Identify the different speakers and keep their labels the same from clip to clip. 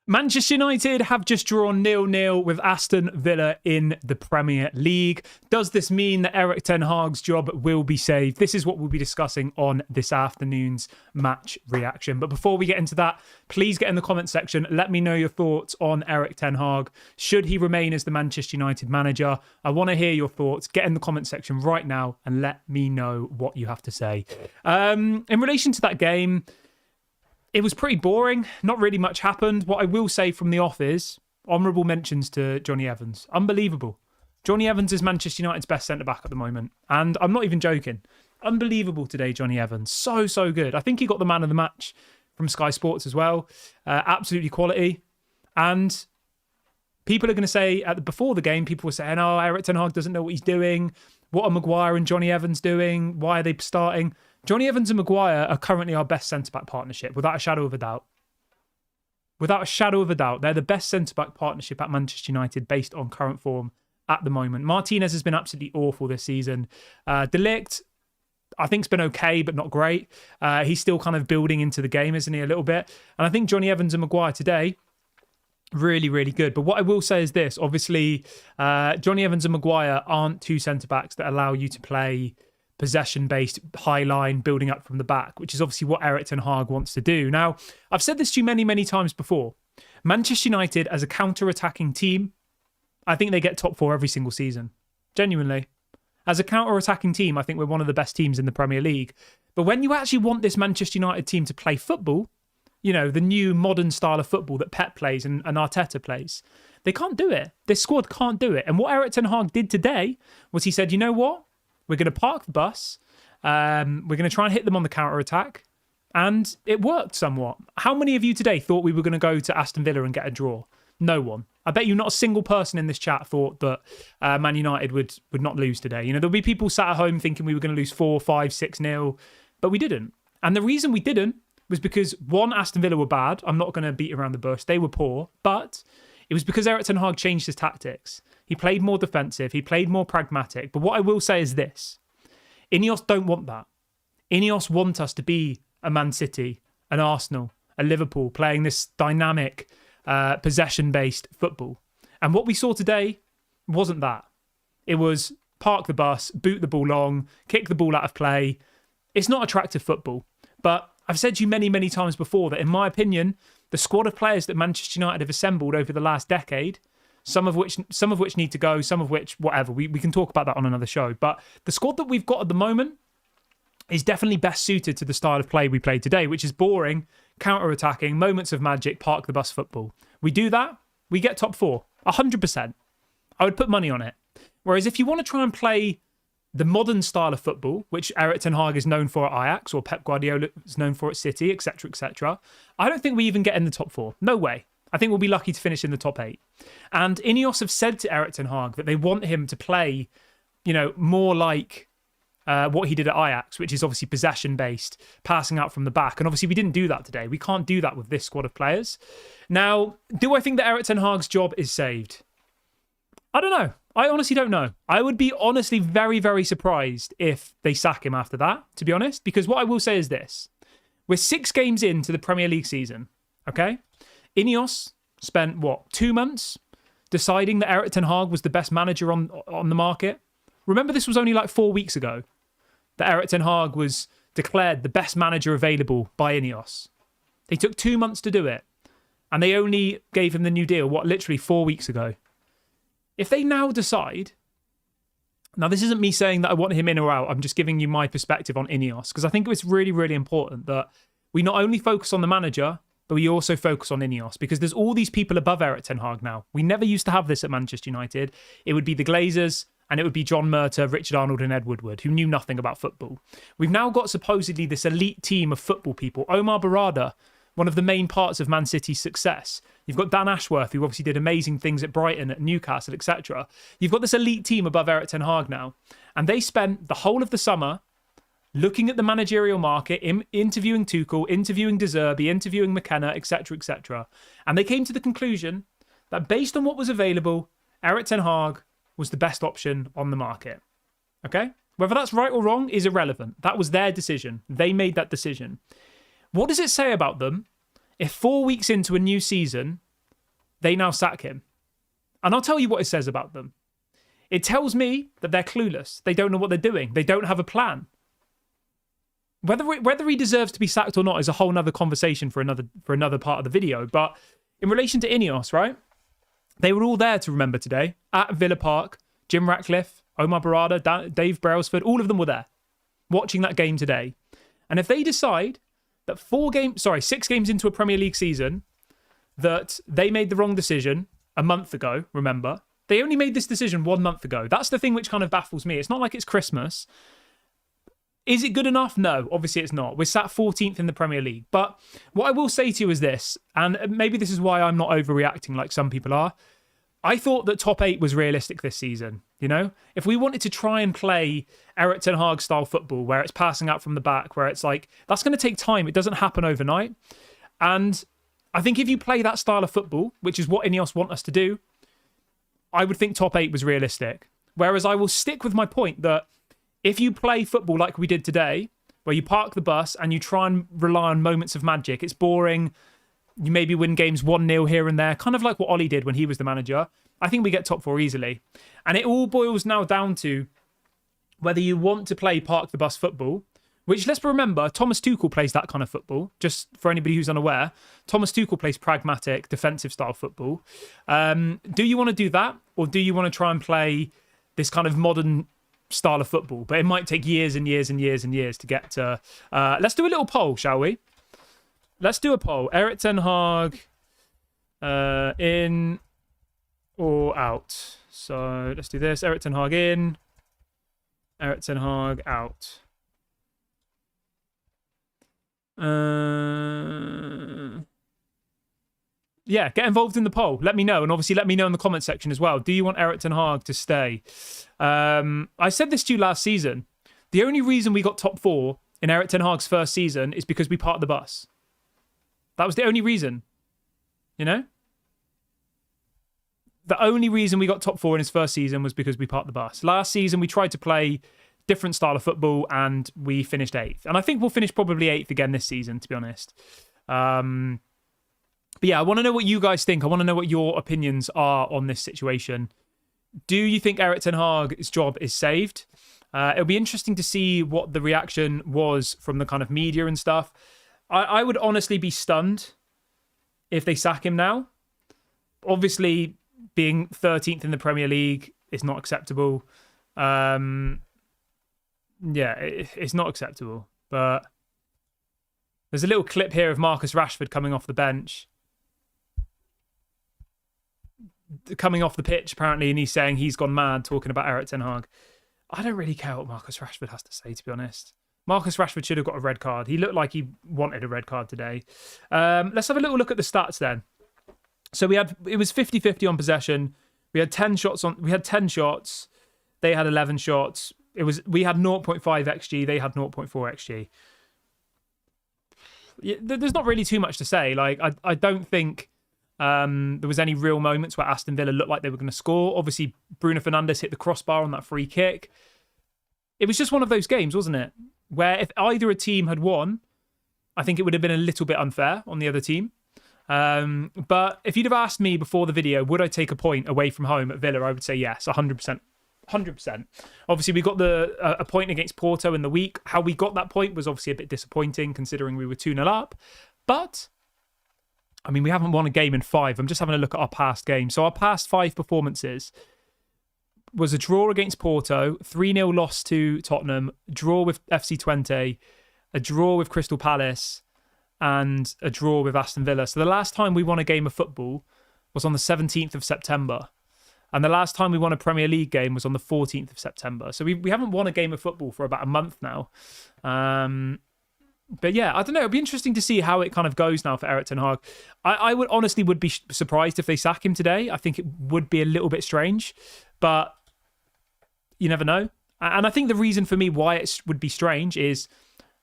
Speaker 1: Manchester United have just drawn 0-0 with Aston Villa in the Premier League. Does this mean that Erik ten Hag's job will be saved? This is what we'll be discussing on this afternoon's match reaction. But before we get into that, please get in the comment section. Let me know your thoughts on Erik ten Hag. Should he remain as the Manchester United manager? I want to hear your thoughts. Get in the comment section right now and let me know what you have to say. In relation to that game, it was pretty boring. Not really much happened. What I will say from the off is honourable mentions to Johnny Evans. Unbelievable. Johnny Evans is Manchester United's best centre-back at the moment. And I'm not even joking. Unbelievable today, Johnny Evans. So good. I think he got the man of the match from Sky Sports as well. Absolutely quality. And people are going to say, before the game, people were saying, oh, Erik ten Hag doesn't know what he's doing. What are Maguire and Johnny Evans doing? Why are they starting? Johnny Evans and Maguire are currently our best centre-back partnership, without a shadow of a doubt. Without a shadow of a doubt, they're the best centre-back partnership at Manchester United based on current form at the moment. Martinez has been absolutely awful this season. De Ligt, I think, has been okay, but not great. He's still kind of building into the game, isn't he, a little bit? And I think Johnny Evans and Maguire today, really good. But what I will say is this. Obviously, Johnny Evans and Maguire aren't two centre-backs that allow you to play possession-based, high line, building up from the back, which is obviously what Erik ten Hag wants to do. Now, I've said this to you many times before. Manchester United, as a counter-attacking team, I think they get top four every single season. Genuinely. As a counter-attacking team, I think we're one of the best teams in the Premier League. But when you actually want this Manchester United team to play football, you know, the new modern style of football that Pep plays and Arteta plays, they can't do it. This squad can't do it. And what Erik ten Hag did today was he said, you know what? We're going to park the bus. We're going to try and hit them on the counter-attack. And it worked somewhat. How many of you today thought we were going to go to Aston Villa and get a draw? No one. I bet you not a single person in this chat thought that Man United would not lose today. You know, there'll be people sat at home thinking we were going to lose 4, 5, 6-0, but we didn't. And the reason we didn't was because, one, Aston Villa were bad. I'm not going to beat around the bush. They were poor. But it was because Erik ten Hag changed his tactics. He played more defensive. He played more pragmatic. But what I will say is this. Ineos don't want that. Ineos want us to be a Man City, an Arsenal, a Liverpool, playing this dynamic, possession-based football. And what we saw today wasn't that. It was park the bus, boot the ball long, kick the ball out of play. It's not attractive football. But I've said to you many times before that, in my opinion, the squad of players that Manchester United have assembled over the last decade, some of which need to go, some of which, whatever, we can talk about that on another show. But the squad that we've got at the moment is definitely best suited to the style of play we played today, which is boring, counter-attacking, moments of magic, park the bus football. We do that, we get top four, 100%. I would put money on it. Whereas if you want to try and play the modern style of football, which Erik ten Hag is known for at Ajax, or Pep Guardiola is known for at City, etc., I don't think we even get in the top four. No way. I think we'll be lucky to finish in the top 8. And Ineos have said to Erik ten Hag that they want him to play, you know, more like what he did at Ajax, which is obviously possession-based, passing out from the back. And obviously we didn't do that today. We can't do that with this squad of players. Now, do I think that Erik ten Hag's job is saved? I don't know. I honestly don't know. I would be honestly very surprised if they sack him after that, to be honest. Because what I will say is this. We're 6 games into the Premier League season, okay? Ineos spent, 2 months deciding that Erik ten Hag was the best manager on the market? Remember, this was only like 4 weeks ago that Erik ten Hag was declared the best manager available by Ineos. They took 2 months to do it, and they only gave him the new deal, literally 4 weeks ago. If they now decide... Now, this isn't me saying that I want him in or out. I'm just giving you my perspective on Ineos, because I think it's really important that we not only focus on the manager, but we also focus on Ineos, because there's all these people above Erik ten Hag now. We never used to have this at Manchester United. It would be the Glazers, and it would be John Murtough, Richard Arnold and Ed Woodward, who knew nothing about football. We've now got supposedly this elite team of football people. Omar Barada, one of the main parts of Man City's success. You've got Dan Ashworth, who obviously did amazing things at Brighton, at Newcastle, etc. You've got this elite team above Erik ten Hag now. And they spent the whole of the summer looking at the managerial market, interviewing Tuchel, interviewing De Zerbi, interviewing McKenna, etc. And they came to the conclusion that based on what was available, Erik ten Hag was the best option on the market. Okay? Whether that's right or wrong is irrelevant. That was their decision. They made that decision. What does it say about them if 4 weeks into a new season, they now sack him. And I'll tell you what it says about them. It tells me that they're clueless. They don't know what they're doing. They don't have a plan. Whether he deserves to be sacked or not is a whole nother conversation for another part of the video. But in relation to Ineos, right? They were all there to remember today at Villa Park. Jim Ratcliffe, Omar Barada, Dave Brailsford, all of them were there watching that game today. And if they decide that 6 games into a Premier League season, that they made the wrong decision a month ago, remember, they only made this decision 1 month ago. That's the thing which kind of baffles me. It's not like it's Christmas. Is it good enough? No, obviously it's not. We're sat 14th in the Premier League. But what I will say to you is this, and maybe this is why I'm not overreacting like some people are. I thought that top 8 was realistic this season, you know? If we wanted to try and play Erik ten Hag style football, where it's passing out from the back, where it's like, that's going to take time. It doesn't happen overnight. And I think if you play that style of football, which is what Ineos want us to do, I would think top 8 was realistic. Whereas I will stick with my point that if you play football like we did today, where you park the bus and you try and rely on moments of magic, it's boring. You maybe win games 1-0 here and there, kind of like what Ollie did when he was the manager. I think we get top 4 easily. And it all boils now down to whether you want to play park the bus football, which, let's remember, Thomas Tuchel plays that kind of football. Just for anybody who's unaware, Thomas Tuchel plays pragmatic, defensive style football. Do you want to do that? Or do you want to try and play this kind of modern style of football? But it might take years and years and years and years to get to... let's do a little poll, shall we? Let's do a poll. Erik ten Hag in or out? So let's do this. Erik ten Hag in. Erik ten Hag out. Yeah, get involved in the poll. Let me know. And obviously let me know in the comment section as well. Do you want Erik ten Hag to stay? I said this to you last season. The only reason we got top 4 in Erik ten Hag's first season is because we parked the bus. That was the only reason. You know? The only reason we got top 4 in his first season was because we parked the bus. Last season, we tried to play different style of football and we finished 8th. And I think we'll finish probably 8th again this season, to be honest. But yeah, I want to know what you guys think. I want to know what your opinions are on this situation. Do you think Erik ten Hag's job is saved? It'll be interesting to see what the reaction was from the kind of media and stuff. I would honestly be stunned if they sack him now. Obviously, being 13th in the Premier League is not acceptable. Yeah, it's not acceptable. But there's a little clip here of Marcus Rashford coming off the bench. Coming off the pitch, apparently, and he's saying he's gone mad talking about Erik ten Hag. I don't really care what Marcus Rashford has to say, to be honest. Marcus Rashford should have got a red card. He looked like he wanted a red card today. Let's have a little look at the stats then. So it was 50-50 on possession. We had 10 shots. They had 11 shots. We had 0.5 XG. They had 0.4 XG. There's not really too much to say. Like I don't think there was any real moments where Aston Villa looked like they were going to score. Obviously, Bruno Fernandes hit the crossbar on that free kick. It was just one of those games, wasn't it? Where if either a team had won, I think it would have been a little bit unfair on the other team. But if you'd have asked me before the video, would I take a point away from home at Villa? I would say yes, 100%. 100%. Obviously, we got a point against Porto in the week. How we got that point was obviously a bit disappointing considering we were 2-0 up. But, I mean, we haven't won a game in 5. I'm just having a look at our past games. So our past 5 performances was a draw against Porto, 3-0 loss to Tottenham, draw with FC Twente, a draw with Crystal Palace, and a draw with Aston Villa. So the last time we won a game of football was on the 17th of September. And the last time we won a Premier League game was on the 14th of September. So we haven't won a game of football for about a month now. But yeah, I don't know. It'll be interesting to see how it kind of goes now for Erik ten Hag. I would honestly be surprised if they sack him today. I think it would be a little bit strange, but you never know. And I think the reason for me why it would be strange is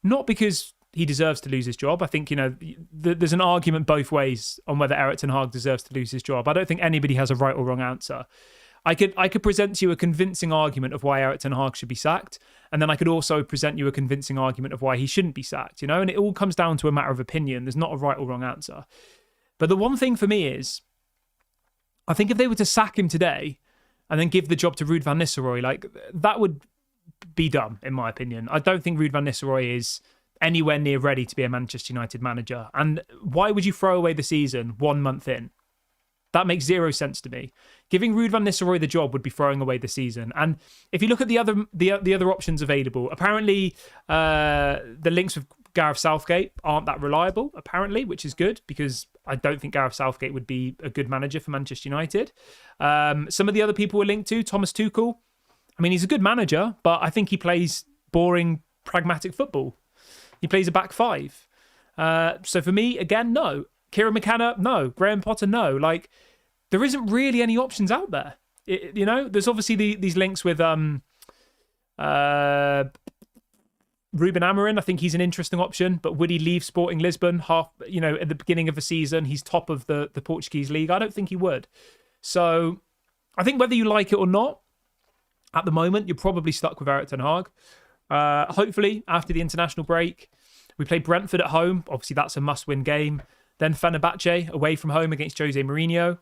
Speaker 1: not because he deserves to lose his job. I think, you know, there's an argument both ways on whether Erik ten Hag deserves to lose his job. I don't think anybody has a right or wrong answer. I could present to you a convincing argument of why Erik ten Hag should be sacked, and then I could also present you a convincing argument of why he shouldn't be sacked, you know, and it all comes down to a matter of opinion. There's not a right or wrong answer. But the one thing for me is, I think if they were to sack him today and then give the job to Ruud van Nistelrooy, like, that would be dumb, in my opinion. I don't think Ruud van Nistelrooy is anywhere near ready to be a Manchester United manager. And why would you throw away the season 1 month in? That makes zero sense to me. Giving Ruud van Nistelrooy the job would be throwing away the season. And if you look at the other options available, apparently the links with Gareth Southgate aren't that reliable, apparently, which is good because I don't think Gareth Southgate would be a good manager for Manchester United. Some of the other people we're linked to, Thomas Tuchel. I mean, he's a good manager, but I think he plays boring, pragmatic football. He plays a back five. So for me, again, no. Kieran McKenna, no. Graham Potter, no. Like, there isn't really any options out there. There's obviously these links with Ruben Amorim. I think he's an interesting option, but would he leave Sporting Lisbon at the beginning of the season? He's top of the Portuguese league. I don't think he would. So I think whether you like it or not, at the moment, you're probably stuck with Erik ten Hag. Hopefully, after the international break, we play Brentford at home. Obviously, that's a must-win game. Then Fenerbahce away from home against Jose Mourinho.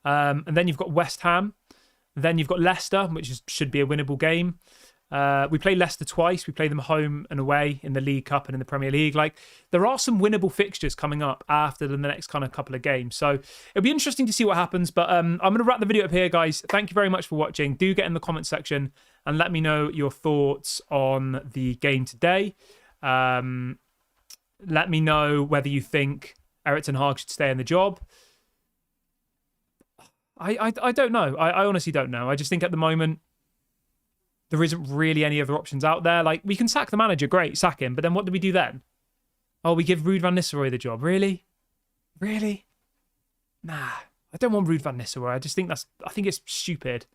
Speaker 1: And then you've got West Ham. Then you've got Leicester, which should be a winnable game. We play Leicester twice. We play them home and away in the League Cup and in the Premier League. Like, there are some winnable fixtures coming up after the next kind of couple of games. So it'll be interesting to see what happens. But I'm going to wrap the video up here, guys. Thank you very much for watching. Do get in the comment section and let me know your thoughts on the game today. Let me know whether you think Erik ten Hag should stay in the job. I don't know. I honestly don't know. I just think at the moment, there isn't really any other options out there. Like, we can sack the manager, great, sack him. But then what do we do then? Oh, we give Ruud van Nistelrooy the job. Really? Really? Nah, I don't want Ruud van Nistelrooy. I think it's stupid.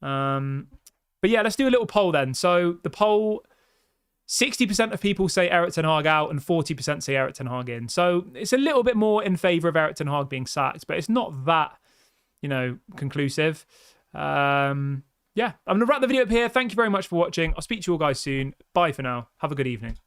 Speaker 1: But yeah, let's do a little poll then. So the poll, 60% of people say Erik ten Hag out and 40% say Erik ten Hag in. So it's a little bit more in favour of Erik ten Hag being sacked, but it's not that, conclusive. Yeah, I'm going to wrap the video up here. Thank you very much for watching. I'll speak to you all guys soon. Bye for now. Have a good evening.